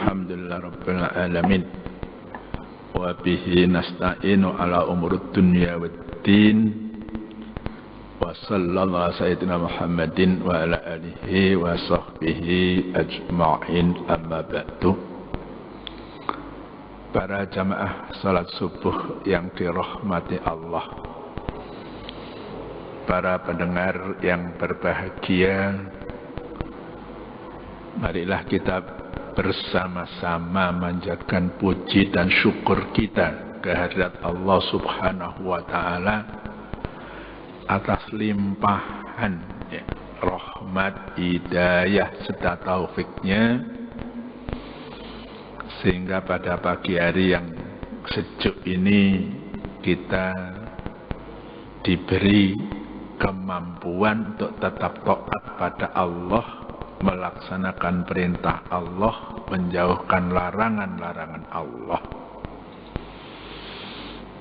Alhamdulillah Rabbil Alamin. Wa bihi nasta'inu ala umurud dunya waddin. Wa sallallahu sayyidina Muhammadin wa ala alihi wa sahbihi ajma'in, amma ba'du. Para jamaah salat subuh yang dirahmati Allah, para pendengar yang berbahagia, marilah kita bersama-sama manjatkan puji dan syukur kita kehadirat Allah Subhanahu wa Ta'ala atas limpahan rahmat, hidayah serta taufiknya, sehingga pada pagi hari yang sejuk ini kita diberi kemampuan untuk tetap taat pada Allah, melaksanakan perintah Allah, menjauhkan larangan-larangan Allah.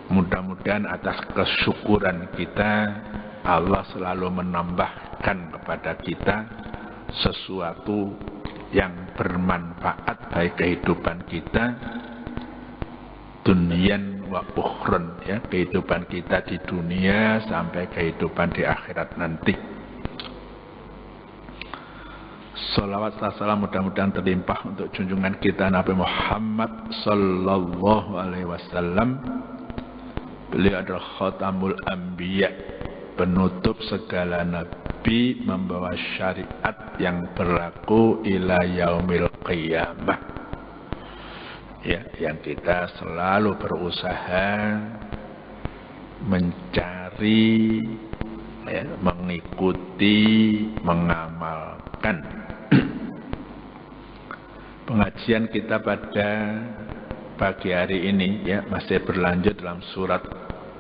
Mudah-mudahan atas kesyukuran kita, Allah selalu menambahkan kepada kita sesuatu yang bermanfaat baik kehidupan kita dunian wa ukhron, ya, kehidupan kita di dunia sampai kehidupan di akhirat nanti. Salawat dan salam mudah-mudahan terlimpah untuk junjungan kita Nabi Muhammad sallallahu alaihi wasallam. Beliau adalah khatamul anbiya, penutup segala nabi, membawa syariat yang berlaku ila yaumil qiyamah. Ya, yang kita selalu berusaha mencari, ya, mengikuti, mengamalkan. Pengajian kita pada pagi hari ini, ya, masih berlanjut dalam surat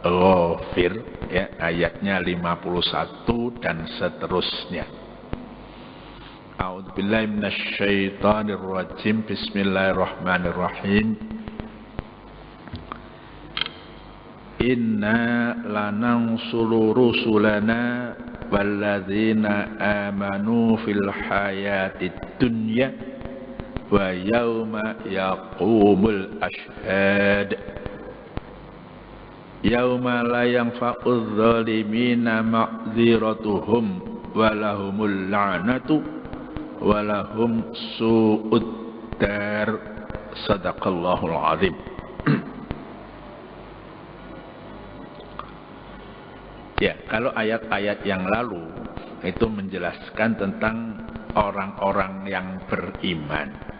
Ghafir, ya, ayatnya 51 dan seterusnya. A'udzubillahi minasyaitonir rajim. Bismillahirrahmanirrahim. Inna lanansuru rusulana walladzina amanu fil hayatid dunya wa yawma yaqumul ashhad yawma la yanfa'udz zalimina ma'dziratuhum wa lahumul la'natu wa lahum su'ud dar. Sadaqallahul azim. Ya, kalau ayat-ayat yang lalu itu menjelaskan tentang orang-orang yang beriman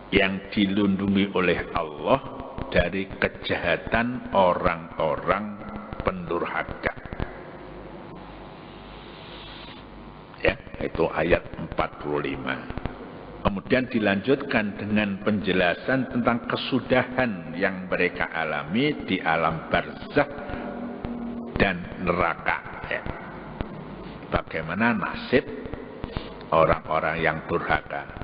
yang dilindungi oleh Allah dari kejahatan orang-orang pendurhaka. Ya, itu ayat 45. Kemudian dilanjutkan dengan penjelasan tentang kesudahan yang mereka alami di alam barzakh dan neraka, ya. Bagaimana nasib orang-orang yang durhaka.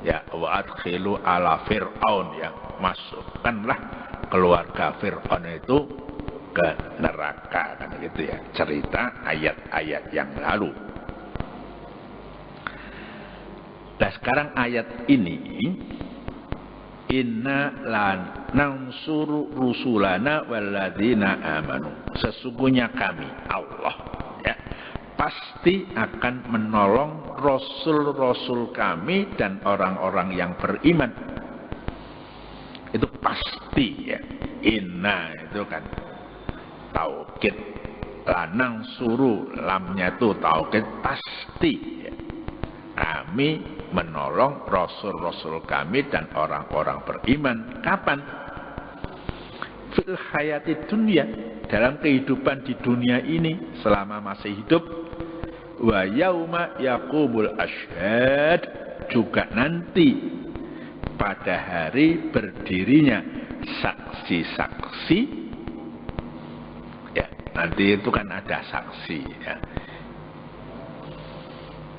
Ya, wa adkhilu ala fir'aun, ya, masukkanlah keluarga Fir'aun itu ke neraka, kan gitu, ya, cerita ayat-ayat yang lalu. Nah, sekarang ayat ini, inna lanansuru rusulana walladzina amanu, sesungguhnya kami Allah, ya, pasti akan menolong rasul-rasul kami dan orang-orang yang beriman. Itu pasti, ya. Inna itu kan taukid, lanang suruh, lamnya itu taukid, pasti, ya. Kami menolong rasul-rasul kami dan orang-orang beriman. Kapan? Fil hayati dunia, dalam kehidupan di dunia ini selama masih hidup. Wa yauma yaqumul ashhad, juga nanti pada hari berdirinya saksi-saksi, ya, nanti itu kan ada saksi, ya.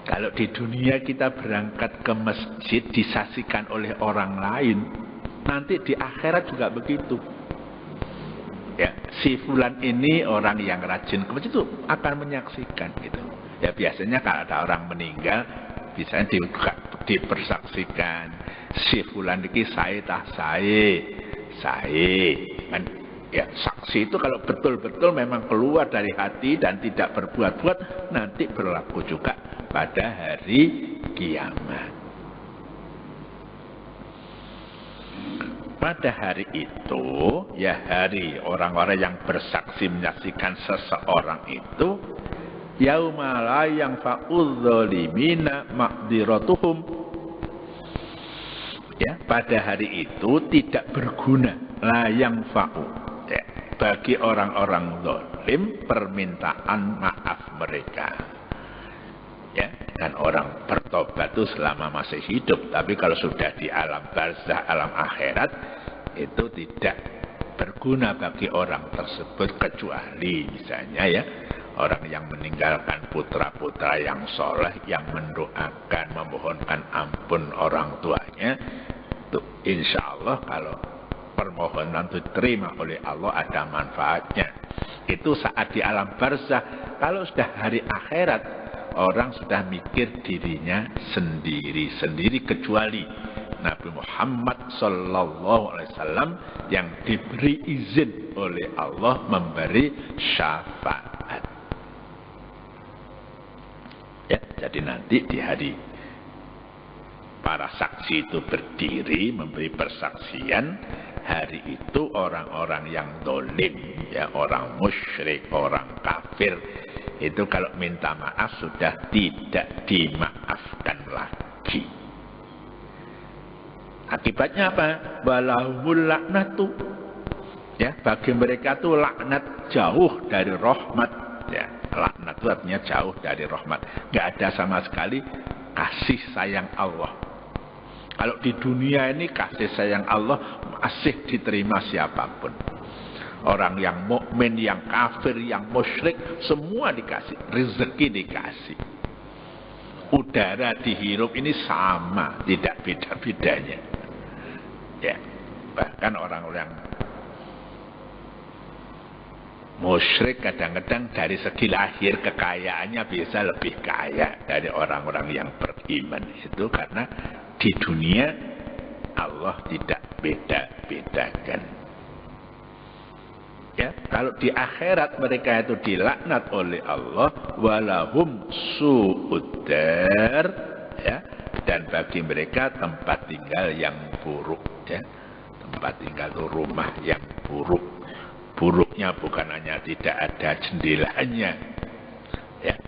Kalau di dunia kita berangkat ke masjid disaksikan oleh orang lain, nanti di akhirat juga begitu. Ya, si fulan ini orang yang rajin ke masjid itu akan menyaksikan gitu. Ya, biasanya kalau ada orang meninggal, biasanya dipersaksikan. Si fulan iki sae tah sae kan. Ya, saksi itu kalau betul-betul memang keluar dari hati dan tidak berbuat-buat, nanti berlaku juga pada hari kiamat. Pada hari itu, ya hari orang-orang yang bersaksi menyaksikan seseorang itu, yauma la yanfa'udz zalimina ma'dziratuhum. Ya, pada hari itu tidak berguna, la yanfa'u. Ya, bagi orang-orang zalim permintaan maaf mereka. Ya, dan orang bertobat itu selama masih hidup, tapi kalau sudah di alam barzah, alam akhirat, itu tidak berguna bagi orang tersebut, kecuali misalnya ya orang yang meninggalkan putra-putra yang soleh, yang mendoakan, memohonkan ampun orang tuanya, itu insya Allah kalau permohonan itu diterima oleh Allah ada manfaatnya. Itu saat di alam barzah. Kalau sudah hari akhirat, orang sudah mikir dirinya sendiri-sendiri, kecuali Nabi Muhammad SAW yang diberi izin oleh Allah memberi syafaat. Ya, jadi nanti di hari para saksi itu berdiri memberi persaksian, hari itu orang-orang yang dolim, ya orang musyrik, orang kafir, itu kalau minta maaf sudah tidak dimaafkan lagi. Akibatnya apa? Walahumul laknatu. Ya, bagi mereka itu laknat, jauh dari rahmat. Ya, laknat itu artinya jauh dari rahmat. Nggak ada sama sekali kasih sayang Allah. Kalau di dunia ini kasih sayang Allah masih diterima siapapun. Orang yang mukmin, yang kafir, yang musyrik, semua dikasih, rezeki dikasih. Udara dihirup ini sama, tidak beda-bedanya. Ya, bahkan orang-orang musyrik kadang-kadang dari segi lahir kekayaannya bisa lebih kaya dari orang-orang yang beriman. Itu karena di dunia Allah tidak beda-bedakan. Ya, kalau di akhirat mereka itu dilaknat oleh Allah, walahum su'uddar, ya, dan bagi mereka tempat tinggal yang buruk, ya. Tempat tinggal itu rumah yang buruk. Buruknya bukan hanya tidak ada jendelanya, ya.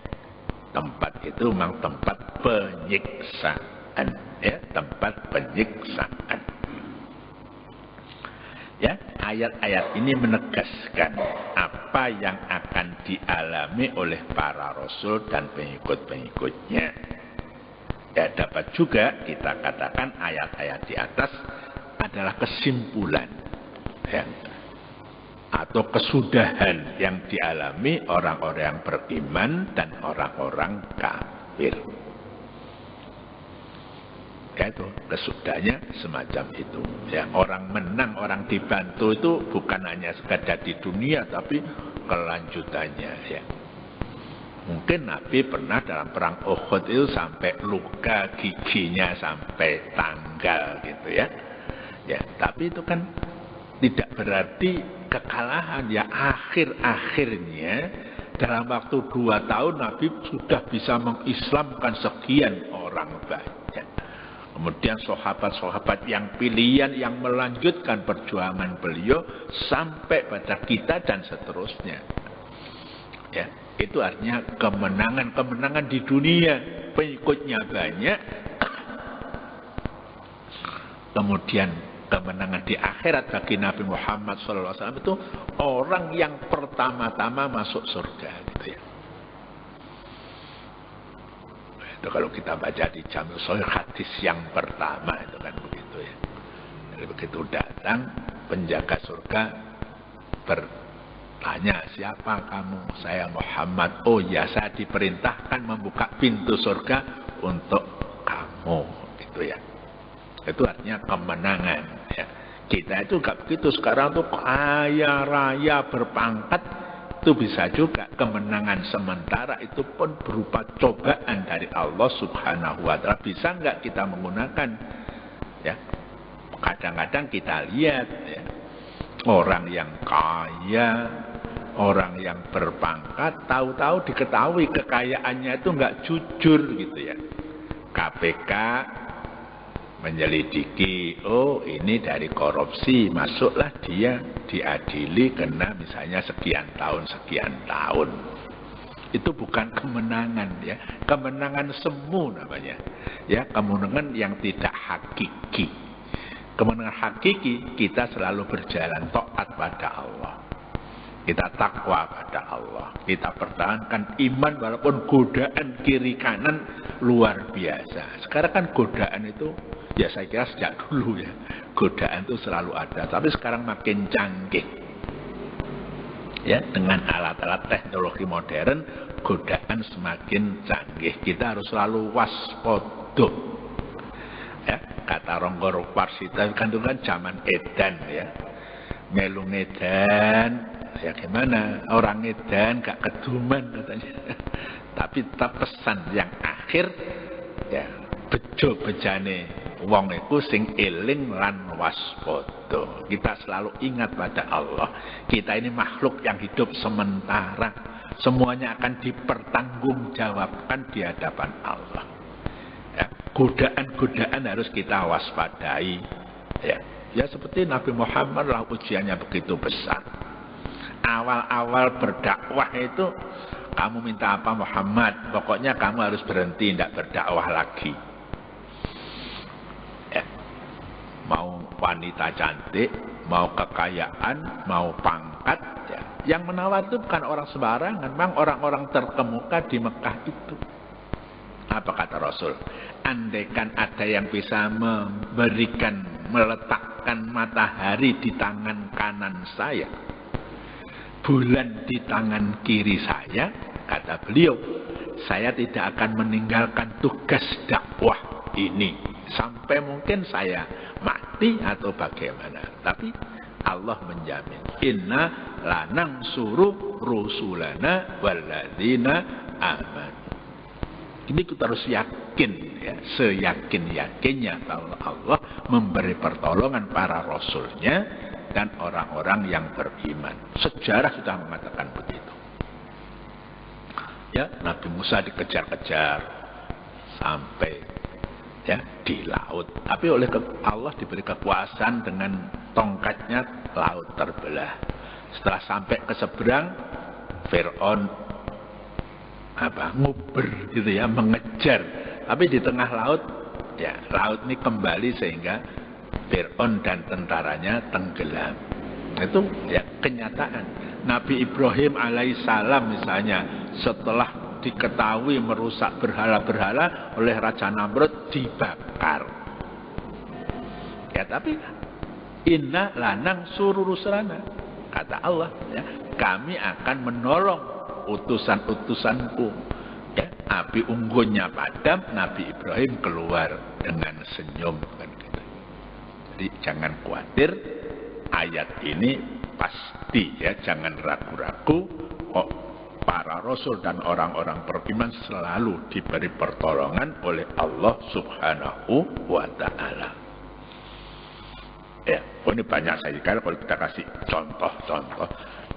Tempat itu memang tempat penyiksaan, ya, tempat penyiksaan. Ya, ayat-ayat ini menegaskan apa yang akan dialami oleh para rasul dan pengikut-pengikutnya. Ya, dapat juga kita katakan ayat-ayat di atas adalah kesimpulan, ya, atau kesudahan yang dialami orang-orang yang beriman dan orang-orang kafir. Ya, itu kesudahnya semacam itu. Ya, orang menang, orang dibantu itu bukan hanya sekadar di dunia, tapi kelanjutannya. Ya, mungkin Nabi pernah dalam perang Uhud itu sampai luka giginya sampai tanggal gitu ya. Ya, tapi itu kan tidak berarti kekalahan. Ya, akhir-akhirnya dalam waktu 2 tahun Nabi sudah bisa mengislamkan sekian orang banyak. Kemudian sahabat-sahabat yang pilihan yang melanjutkan perjuangan beliau sampai pada kita dan seterusnya. Ya, itu artinya kemenangan-kemenangan di dunia, pengikutnya banyak. Kemudian kemenangan di akhirat bagi Nabi Muhammad SAW itu orang yang pertama-tama masuk surga, gitu ya. Itu kalau kita baca di Jami' Shahih hadis yang pertama itu kan begitu ya. Jadi begitu datang penjaga surga bertanya, siapa kamu? Saya Muhammad. Oh ya, saya diperintahkan membuka pintu surga untuk kamu, gitu ya. Itu artinya kemenangan ya. Kita itu gak begitu sekarang tuh kaya raya berpangkat, itu bisa juga kemenangan sementara itu pun berupa cobaan dari Allah Subhanahu wa Ta'ala. Bisa nggak kita menggunakan? Ya, kadang-kadang kita lihat ya, orang yang kaya, orang yang berpangkat, tahu-tahu diketahui kekayaannya itu nggak jujur gitu ya. KPK menyelidiki, oh ini dari korupsi, masuklah dia diadili kena misalnya sekian tahun. Itu bukan kemenangan ya, kemenangan semu namanya. Ya, kemenangan yang tidak hakiki. Kemenangan hakiki kita selalu berjalan taat pada Allah. Kita takwa pada Allah. Kita pertahankan iman walaupun godaan kiri kanan luar biasa. Sekarang kan godaan itu, ya saya kira sejak dulu ya, godaan itu selalu ada. Tapi sekarang makin canggih. Ya, dengan alat-alat teknologi modern, godaan semakin canggih. Kita harus selalu waspada. Ya, kata Ronggor Warsita kan itu kan zaman edan ya. Melu edan. Ya gimana, orang edan gak keduman katanya. Tapi tetap pesan yang akhir ya, bejo bejane wong iku sing eling lan waspada. Kita selalu ingat pada Allah. Kita ini makhluk yang hidup sementara. Semuanya akan dipertanggungjawabkan di hadapan Allah. Ya, godaan-godaan harus kita waspadai. Ya seperti Nabi Muhammad lah, ujiannya begitu besar. Awal-awal berdakwah itu kamu minta apa Muhammad? Pokoknya kamu harus berhenti, tidak berdakwah lagi. Ya. Mau wanita cantik, mau kekayaan, mau pangkat. Ya. Yang menawar itu bukan orang sembarangan, memang orang-orang terkemuka di Mekah itu. Apa kata Rasul? Andaikan ada yang bisa meletakkan matahari di tangan kanan saya, bulan di tangan kiri saya, kata beliau, saya tidak akan meninggalkan tugas dakwah ini sampai mungkin saya mati atau bagaimana. Tapi Allah menjamin, inna lanang suruh rusulana walladzina aman. Ini kita harus yakin ya, seyakin-yakinnya bahwa Allah memberi pertolongan para rasulnya dan orang-orang yang beriman. Sejarah sudah mengatakan begitu. Ya, Nabi Musa dikejar-kejar sampai ya di laut. Tapi oleh Allah diberi kekuasaan, dengan tongkatnya laut terbelah. Setelah sampai ke seberang, Fir'aun nguber gitu ya, mengejar. Tapi di tengah laut, ya laut ini kembali sehingga Fir'aun dan tentaranya tenggelam. Itu ya kenyataan. Nabi Ibrahim alaihissalam misalnya, setelah diketahui merusak berhala-berhala oleh Raja Namrud, dibakar. Ya tapi inna lanang suruh rusulana, kata Allah ya, kami akan menolong utusan-utusanku. Ya, api unggunnya padam, Nabi Ibrahim keluar dengan senyum kan gitu. Jadi jangan khawatir, ayat ini pasti ya, jangan ragu-ragu. Oh, para rasul dan orang-orang beriman selalu diberi pertolongan oleh Allah Subhanahu wa Ta'ala. Ya, ini banyak sekali kalau kita kasih contoh-contoh.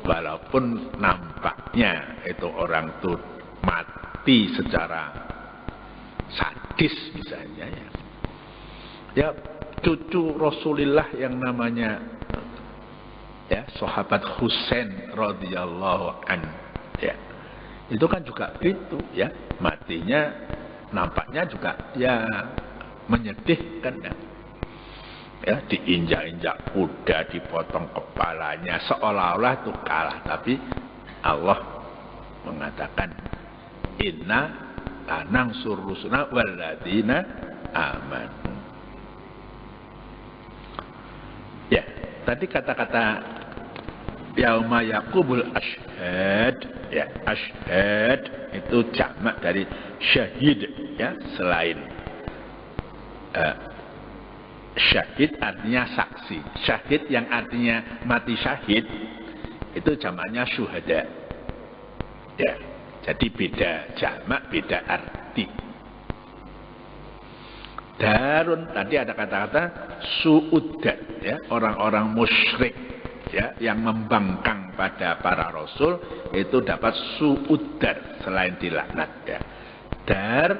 Walaupun nampaknya itu orang itu mati secara sadis misalnya ya. Ya, cucu Rasulullah yang namanya ya sahabat Husain radhiyallahu an ya. Itu kan juga gitu ya. Matinya nampaknya juga ya menyedihkan ya. Ya, diinjak-injak kuda, dipotong kepalanya, seolah-olah itu kalah. Tapi Allah mengatakan, inna lanang surusuna walladzina aman. Ya, tadi kata-kata yauma yaqubul ashhad, ya ashhad itu jamak dari syahid ya, selain syahid artinya saksi. Syahid yang artinya mati syahid itu jamaknya syuhada. Ya, jadi beda jamak, beda arti. Darun tadi ada kata-kata suudat, ya, orang-orang musyrik, ya, yang membangkang pada para rasul itu dapat suudar selain dilaknat, ya. Dar,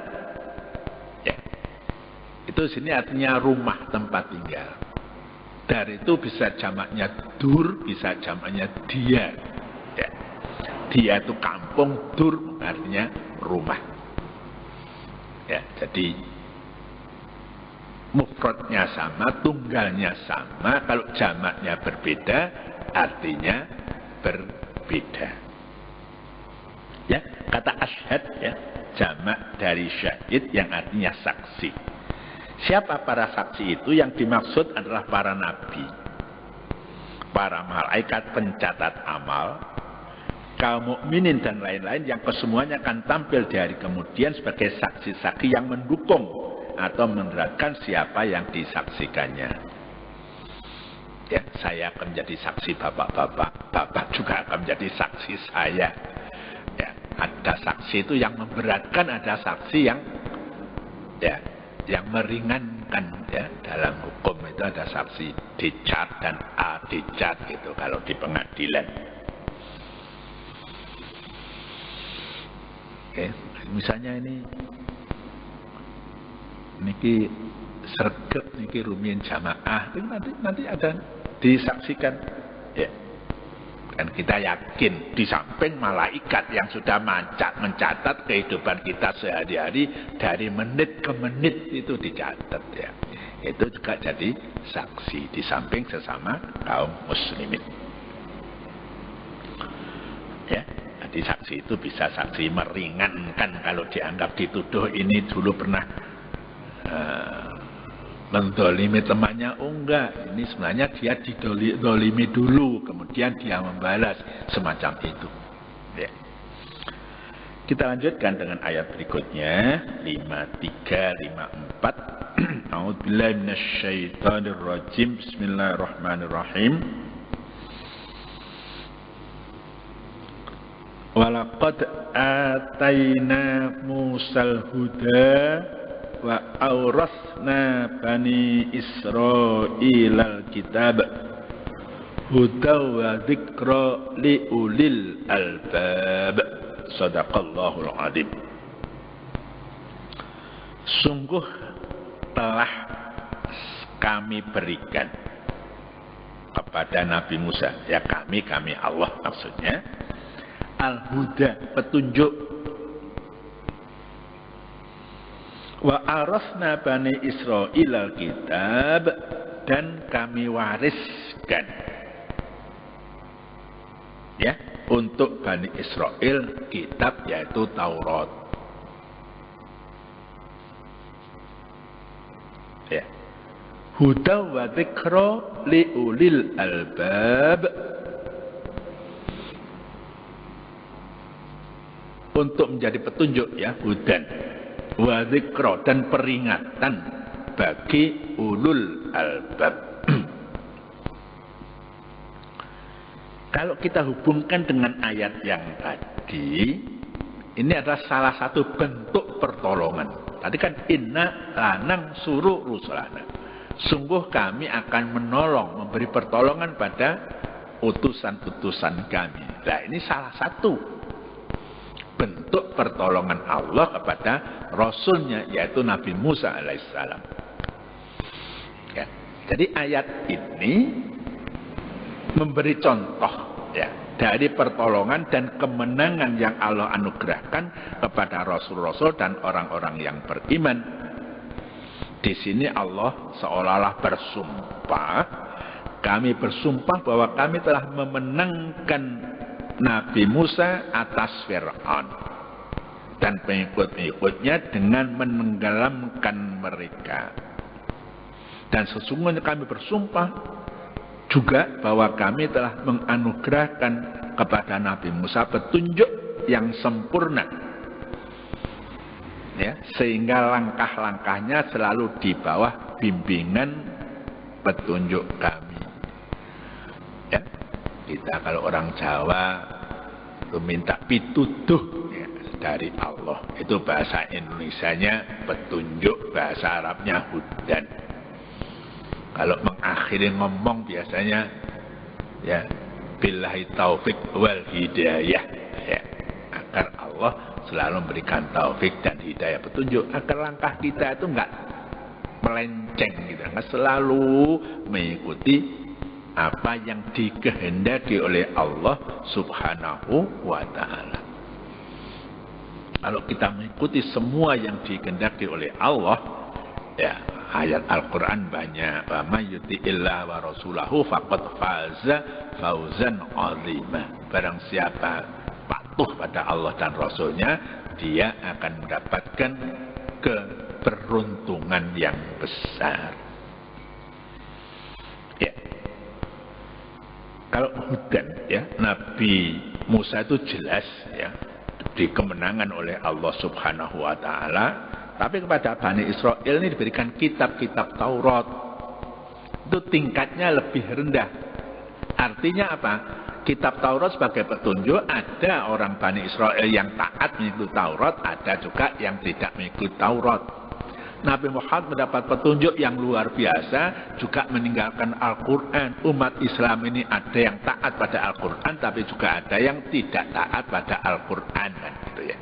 ya, itu sini artinya rumah tempat tinggal. Dar itu bisa jamaknya dur, bisa jamaknya dia, ya. Dia itu kampung, dur artinya rumah, ya. Jadi mufradnya sama, tunggalnya sama, kalau jamaknya berbeda, artinya berbeda. Ya, kata asyhad, ya, jamak dari syahid yang artinya saksi. Siapa para saksi itu? Yang dimaksud adalah para nabi, para malaikat pencatat amal, kaum mukminin dan lain-lain yang kesemuanya akan tampil di hari kemudian sebagai saksi-saksi yang mendukung atau menerangkan siapa yang disaksikannya. Ya, saya akan menjadi saksi bapak-bapak, bapak juga akan menjadi saksi saya. Ya, ada saksi itu yang memberatkan, ada saksi yang, ya, yang meringankan, ya. Dalam hukum itu ada saksi dicat dan a dicat gitu kalau di pengadilan. Oke, misalnya ini niki sregep niki rumiyin jamaah itu nanti ada disaksikan, ya. Dan kita yakin di samping malaikat yang sudah mencatat kehidupan kita sehari-hari dari menit ke menit itu dicatat, ya. Itu juga jadi saksi di samping sesama kaum muslimin, ya. Jadi saksi itu bisa saksi meringankan kalau dianggap dituduh ini dulu pernah mendolimi temannya. Oh enggak, ini sebenarnya dia didolimi dulu, kemudian dia membalas, semacam itu, ya. Kita lanjutkan dengan ayat berikutnya 53, 54. A'udzubillahi minasyaitonir rajim. Bismillahirrahmanirrahim. Walaqad atayna Musal huda wa aurasna bani Israilal kitab huda wa dzikra li ulil albab. Shadaqallahul adzim. Sungguh telah kami berikan kepada Nabi Musa, ya kami Allah maksudnya, al-huda, petunjuk. Wa arasna bani Israil al-kitab, dan kami wariskan, ya, untuk Bani Israel kitab, yaitu Taurat, ya. Huda wa dzikra li ulil albab, untuk menjadi petunjuk, ya, hudan wa dzikra, dan peringatan bagi ulul albab. Kalau kita hubungkan dengan ayat yang tadi, ini adalah salah satu bentuk pertolongan. Tadi kan inna lanang suruh rusulana, sungguh kami akan menolong, memberi pertolongan pada utusan-utusan kami. Nah, ini salah satu bentuk pertolongan Allah kepada Rasulnya, yaitu Nabi Musa alaihissalam, ya. Jadi ayat ini memberi contoh, ya, dari pertolongan dan kemenangan yang Allah anugerahkan kepada Rasul-Rasul dan orang-orang yang beriman. Di sini Allah seolah-olah bersumpah, kami bersumpah bahwa kami telah memenangkan Nabi Musa atas Fir'aun dan pengikut-pengikutnya dengan menenggelamkan mereka. Dan sesungguhnya kami bersumpah juga bahwa kami telah menganugerahkan kepada Nabi Musa petunjuk yang sempurna, ya, sehingga langkah-langkahnya selalu di bawah bimbingan petunjuk kami, ya. Kita kalau orang Jawa itu minta pituduh ya, dari Allah. Itu bahasa Indonesianya petunjuk, bahasa Arabnya hudan. Kalau mengakhiri ngomong biasanya ya billahi taufik wal hidayah ya, agar Allah selalu memberikan taufik dan hidayah petunjuk agar langkah kita itu enggak melenceng gitu, enggak selalu mengikuti apa yang dikehendaki oleh Allah Subhanahu wa ta'ala. Kalau kita mengikuti semua yang dikehendaki oleh Allah, ya ayat Al-Quran banyak. Wa may yuti'illah wa rasulahu faqad faza fauzan 'azima. Barang siapa patuh pada Allah dan Rasulnya, dia akan mendapatkan keberuntungan yang besar. Ya. Kalau hudan ya, Nabi Musa itu jelas ya di kemenangan oleh Allah Subhanahu wa ta'ala, tapi kepada Bani Israel ini diberikan kitab-kitab Taurat. Itu tingkatnya lebih rendah. Artinya apa? Kitab Taurat sebagai petunjuk, ada orang Bani Israel yang taat mengikuti Taurat, ada juga yang tidak mengikuti Taurat. Nabi Muhammad mendapat petunjuk yang luar biasa, juga meninggalkan Al-Quran. Umat Islam ini ada yang taat pada Al-Quran, tapi juga ada yang tidak taat pada Al-Quran. Gitu ya.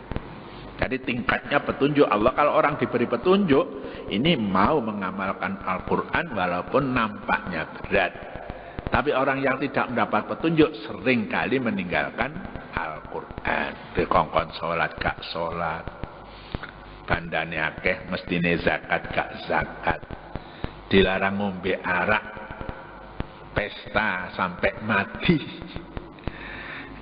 Jadi tingkatnya petunjuk Allah. Kalau orang diberi petunjuk, ini mau mengamalkan Al-Quran walaupun nampaknya berat. Tapi orang yang tidak mendapat petunjuk seringkali meninggalkan Al-Quran. Dikongkon sholat, gak sholat. Bandane akeh mestine zakat gak zakat, dilarang ngombe arak, pesta sampai mati.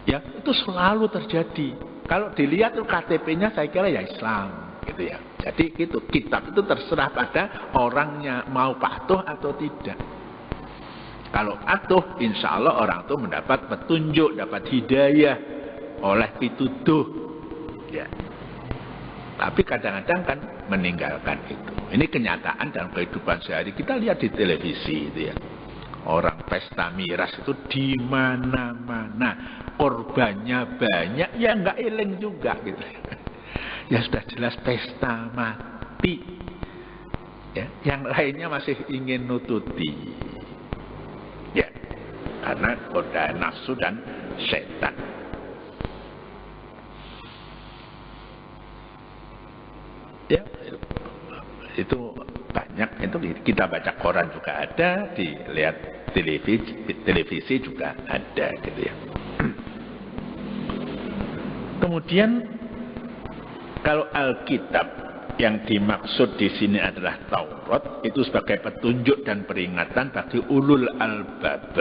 Ya itu selalu terjadi. Kalau dilihat tuh KTP-nya saya kira ya Islam gitu ya. Jadi gitu, kitab itu terserah pada orangnya mau patuh atau tidak. Kalau patuh, insya Allah orang itu mendapat petunjuk, dapat hidayah oleh pituduh ya. Tapi kadang-kadang kan meninggalkan itu. Ini kenyataan dalam kehidupan sehari. Kita lihat di televisi itu ya. Orang pesta miras itu di mana-mana. Korbannya banyak, ya nggak eling juga gitu. Ya sudah jelas pesta mati. Ya, yang lainnya masih ingin nututi. Ya, karena godaan nafsu dan setan. Ya, itu banyak. Itu kita baca koran juga ada, dilihat televisi juga ada gitu ya. Kemudian kalau Alkitab yang dimaksud di sini adalah Taurat, itu sebagai petunjuk dan peringatan bagi ulul albab.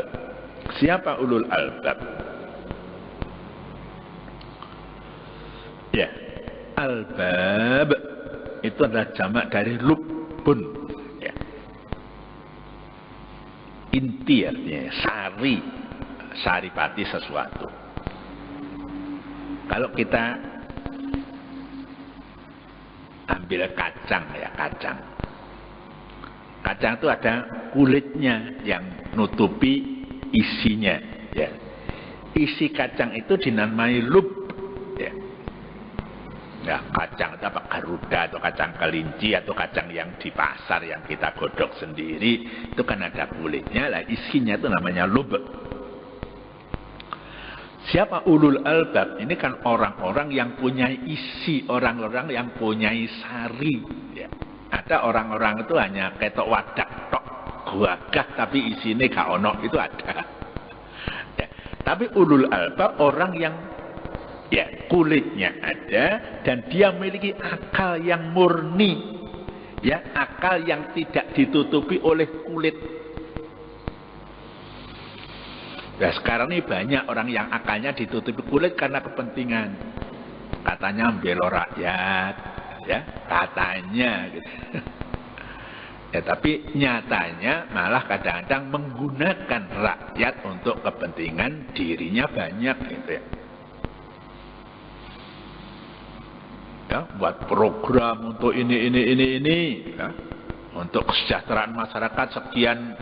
Siapa ulul albab? Ya, albab itu adalah jamak dari lubbun ya. Inti artinya sari, saripati sesuatu. Kalau kita ambil kacang ya, kacang itu ada kulitnya yang nutupi isinya ya. Isi kacang itu dinamai lub ya. Ya, kacang apa garuda atau kacang kelinci atau kacang yang di pasar yang kita godok sendiri itu kan ada kulitnya lah, isinya itu namanya lub. Siapa ulul albab? Ini kan orang-orang yang punya isi, orang-orang yang punya sari ya. Ada orang-orang itu hanya ketok wadak tok guagah tapi isinya gak ono, itu ada ya. Tapi ulul albab orang yang ya kulitnya ada dan dia memiliki akal yang murni ya, akal yang tidak ditutupi oleh kulit. Nah sekarang ini banyak orang yang akalnya ditutupi kulit karena kepentingan, katanya membela rakyat ya, katanya gitu. Ya tapi nyatanya malah kadang-kadang menggunakan rakyat untuk kepentingan dirinya banyak gitu ya. Ya, buat program untuk ini ya. Untuk kesejahteraan masyarakat sekian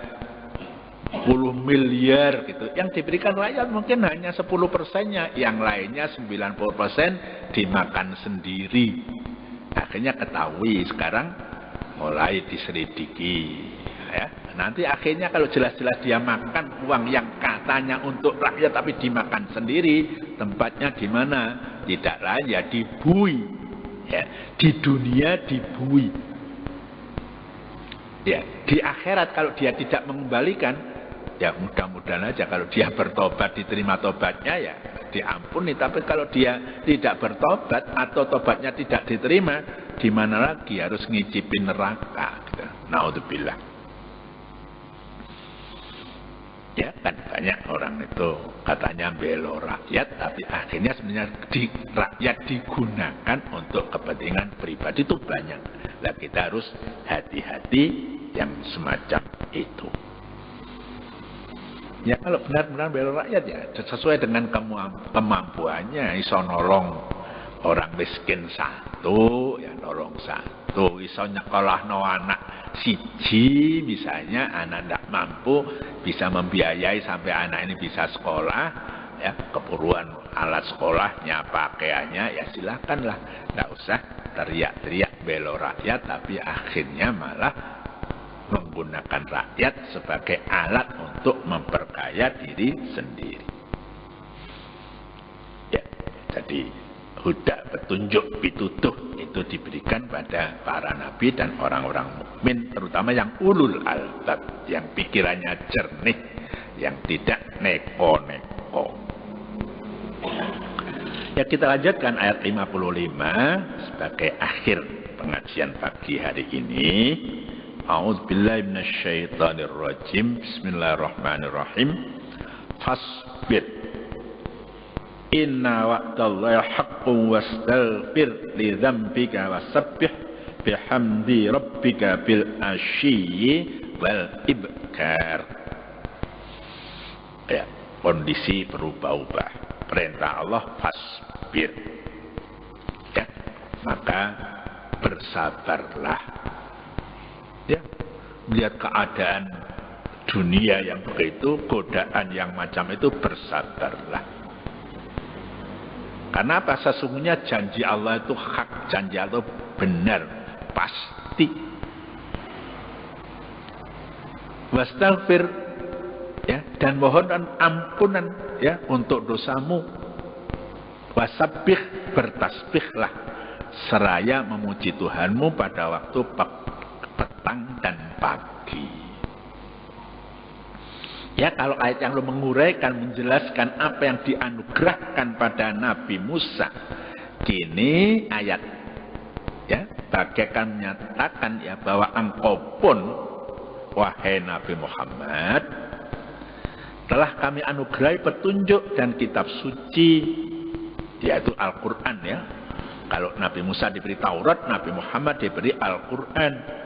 10 miliar gitu. Yang diberikan rakyat mungkin hanya 10%-nya, yang lainnya 90% dimakan sendiri. Akhirnya ketahui, sekarang mulai diselidiki. Ya. Nanti akhirnya kalau jelas-jelas dia makan uang yang katanya untuk rakyat tapi dimakan sendiri, tempatnya di mana? Tidak lain ya dibui. Ya. Di dunia dibui. Ya. Di akhirat kalau dia tidak mengembalikan, ya mudah-mudahan aja kalau dia bertobat diterima tobatnya ya diampuni. Tapi kalau dia tidak bertobat atau tobatnya tidak diterima, di mana lagi harus ngicipin neraka. Gitu. Naudzubillah. Ya kan banyak orang itu katanya belo rakyat, tapi akhirnya sebenarnya rakyat digunakan untuk kepentingan pribadi itu banyak. Nah kita harus hati-hati yang semacam itu. Ya kalau benar-benar bela rakyat ya sesuai dengan kemampuannya, iso nolong orang miskin satu, ya nolong satu, iso nyekolahno anak siji misalnya, anak tidak mampu bisa membiayai sampai anak ini bisa sekolah, ya keperluan alat sekolahnya, pakaiannya, ya silakanlah, tidak usah teriak-teriak bela rakyat, tapi akhirnya malah menggunakan rakyat sebagai alat untuk memperkaya diri sendiri. Ya, jadi huda, petunjuk, pitutuh itu diberikan pada para nabi dan orang-orang mukmin, terutama yang ulul albab, yang pikirannya jernih, yang tidak neko-neko. Ya kita lanjutkan ayat 55 sebagai akhir pengajian pagi hari ini. A'udzubillahi minasyaitonirrajim. Bismillahirrahmanirrahim. Fasbir inna wa'dallahi haqqun wastaghfir li dzambika wasabbih bihamdi rabbika bil asyyi wal ibkar. Ya, kondisi berubah-ubah. Perintah Allah fasbir. Ya, maka bersabarlah. Ya, melihat keadaan dunia yang begitu, godaan yang macam itu, bersabarlah. Karena apa? Sesungguhnya janji Allah itu hak, janji Allah itu benar, pasti. Wastaghfir, ya, dan mohon ampunan ya untuk dosamu. Wasabbih, bertasbihlah seraya memuji Tuhanmu pada waktu petang dan pagi. Ya kalau ayat yang lu menguraikan, menjelaskan apa yang dianugerahkan pada Nabi Musa, kini ayat ya bagaikan menyatakan ya bahwa engkau pun wahai Nabi Muhammad telah kami anugerahi petunjuk dan kitab suci, yaitu Al-Quran ya. Kalau Nabi Musa diberi Taurat, Nabi Muhammad diberi Al-Quran.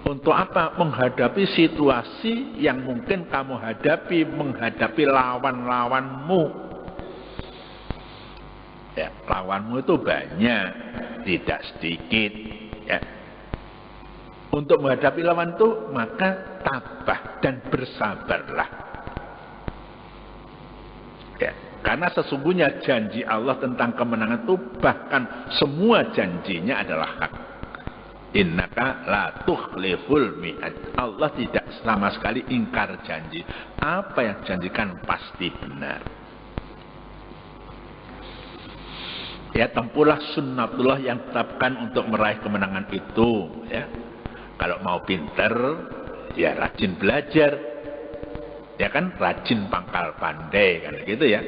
Untuk apa? Menghadapi situasi yang mungkin kamu hadapi, menghadapi lawan-lawanmu. Ya, lawanmu itu banyak, tidak sedikit. Ya. Untuk menghadapi lawan itu, maka tabah dan bersabarlah. Ya. Karena sesungguhnya janji Allah tentang kemenangan itu bahkan semua janjinya adalah hak. Innaka la tukhliful mi'ad. Allah tidak sama sekali ingkar janji. Apa yang janjikan pasti benar. Ya, tempuhlah sunnatullah yang tetapkan untuk meraih kemenangan itu. Ya, kalau mau pinter, ya rajin belajar. Ya kan, rajin pangkal pandai kan gitu ya.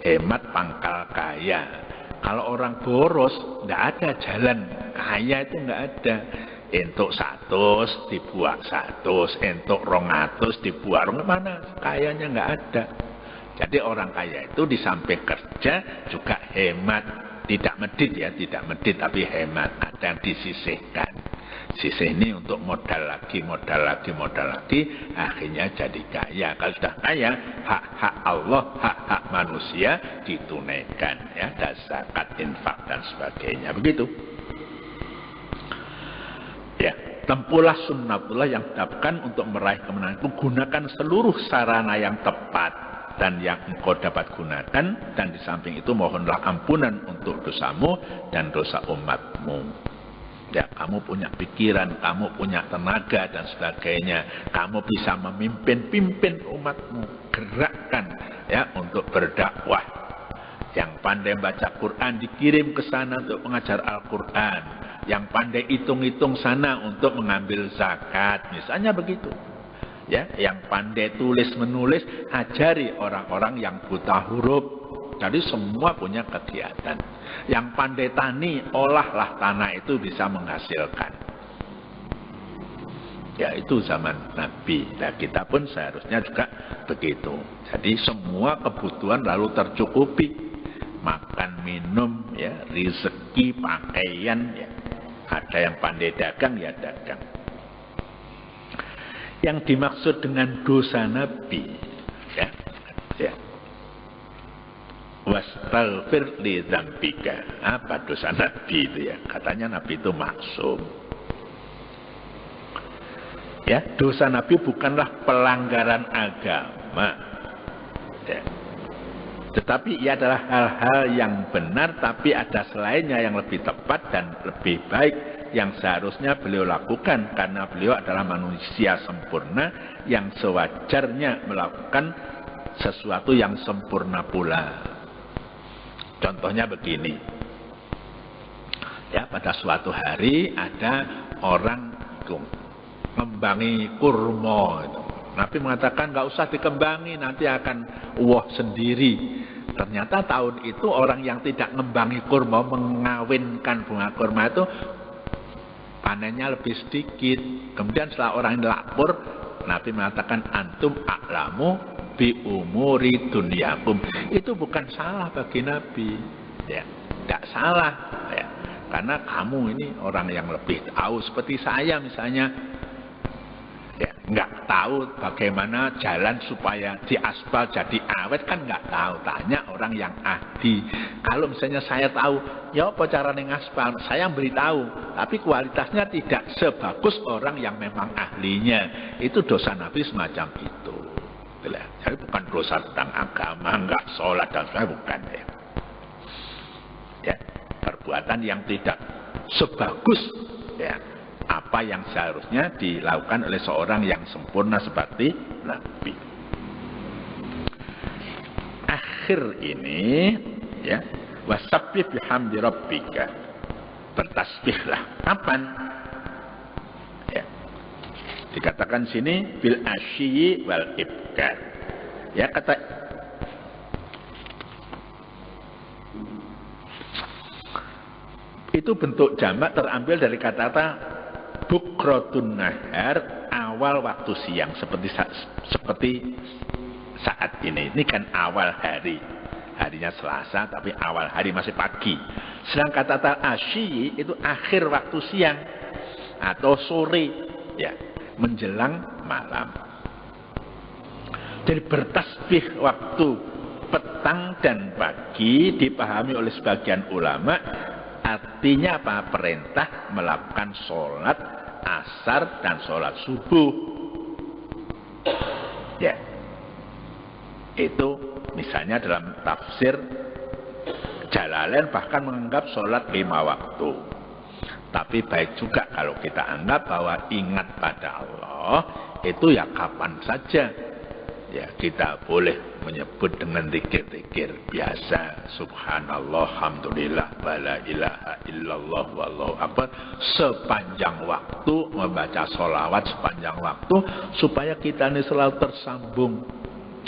Hemat pangkal kaya. Kalau orang boros, tidak ada jalan kaya itu nggak ada. Entuk 100 dibuat 100, entuk 200 dibuat 200, mana kayanya nggak ada. Jadi orang kaya itu di samping kerja juga hemat, tidak medit ya, tidak medit tapi hemat. Ada yang disisihkan. Sisih ini untuk modal lagi, akhirnya jadi kaya. Kalau sudah kaya, hak-hak Allah, hak-hak manusia ditunaikan, ya, dan zakat, infak dan sebagainya, begitu. Ya, Tempuhlah sunnatullah yang didapatkan untuk meraih kemenangan. Gunakan seluruh sarana yang tepat dan yang engkau dapat gunakan, dan di samping itu mohonlah ampunan untuk dosamu dan dosa umatmu. Ya, kamu punya pikiran, kamu punya tenaga dan sebagainya. Kamu bisa pimpin umatmu, gerakkan ya untuk berdakwah. Yang pandai baca Quran dikirim ke sana untuk mengajar Al-Quran. Yang pandai hitung-hitung sana untuk mengambil zakat, misalnya begitu. Ya, yang pandai tulis-menulis, ajari orang-orang yang buta huruf. Jadi semua punya kegiatan. Yang pandai tani, olahlah tanah itu bisa menghasilkan. Ya, itu zaman Nabi. Nah, kita pun seharusnya juga begitu. Jadi semua kebutuhan lalu tercukupi. Makan, minum, ya, rezeki, pakaian, ya. Ada yang pandai dagang, ya dagang. Yang dimaksud dengan dosa Nabi, ya, ya. Wastaghfir li dzambika. Apa dosa Nabi itu ya? Katanya Nabi itu maksum. Ya, dosa Nabi bukanlah pelanggaran agama. Ya. Tetapi ia adalah hal-hal yang benar, tapi ada selainnya yang lebih tepat dan lebih baik yang seharusnya beliau lakukan, karena beliau adalah manusia sempurna yang sewajarnya melakukan sesuatu yang sempurna pula. Contohnya begini, ya, pada suatu hari ada orang ngembangi kurma. Nabi mengatakan nggak usah dikembangi, nanti akan uwoh sendiri. Ternyata tahun itu orang yang tidak ngembangi kurma, mengawinkan bunga kurma itu panennya lebih sedikit. Kemudian setelah orang ini lapor, Nabi mengatakan antum a'lamu bi umuri dunyakum. Itu bukan salah bagi Nabi, ya, tidak salah, ya, karena kamu ini orang yang lebih tahu. Seperti saya misalnya, ya, nggak tahu bagaimana jalan supaya diaspal jadi awet, kan nggak tahu. Tanya orang yang ahli. Kalau misalnya saya tahu, ya apa cara ngaspal, saya beritahu, tapi kualitasnya tidak sebagus orang yang memang ahlinya. Itu dosa Nabi semacam itu. Jadi bukan dosa tentang agama, nggak sholat dan sebagainya, bukan, ya. Ya, perbuatan yang tidak sebagus, ya, apa yang seharusnya dilakukan oleh seorang yang sempurna seperti Nabi. Akhir ini, ya, wasabbih bihamdi rabbika, bertasbihlah. Kapan? Ya, dikatakan sini bil asyi wal ibkar. Ya, kata itu bentuk jamak terambil dari kata-kata bukratun nahar, awal waktu siang, seperti saat ini. Ini kan awal hari, harinya Selasa, tapi awal hari masih pagi. Sedangkan kata asyi itu akhir waktu siang atau sore, ya, menjelang malam. Jadi bertasbih waktu petang dan pagi dipahami oleh sebagian ulama artinya apa? Perintah melakukan sholat asar dan sholat subuh. Ya, itu misalnya dalam tafsir Jalalain bahkan menganggap sholat 5 waktu. Tapi baik juga kalau kita anggap bahwa ingat pada Allah itu ya kapan saja. Ya, kita boleh menyebut dengan zikir-zikir biasa, subhanallah, alhamdulillah, wala ilaha illallah, wallahu akbar, sepanjang waktu, membaca sholawat sepanjang waktu, supaya kita ini selalu tersambung,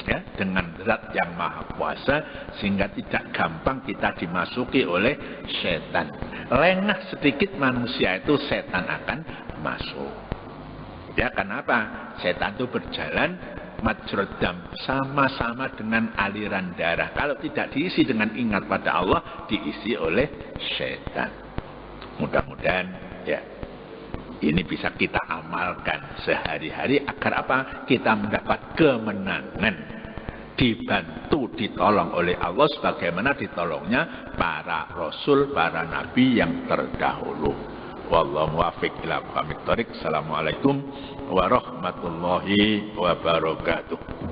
ya, dengan zat yang maha kuasa, sehingga tidak gampang kita dimasuki oleh setan. Lengah sedikit manusia itu setan akan masuk. Ya, kenapa? Setan itu berjalan majrodam, sama-sama dengan aliran darah. Kalau tidak diisi dengan ingat pada Allah, diisi oleh setan. Mudah-mudahan, ya, ini bisa kita amalkan sehari-hari agar apa? Kita mendapat kemenangan, dibantu, ditolong oleh Allah sebagaimana ditolongnya para rasul, para nabi yang terdahulu. Wallahu muwaffiq ila aqwamit thoriq. Assalamualaikum warahmatullahi wabarakatuh.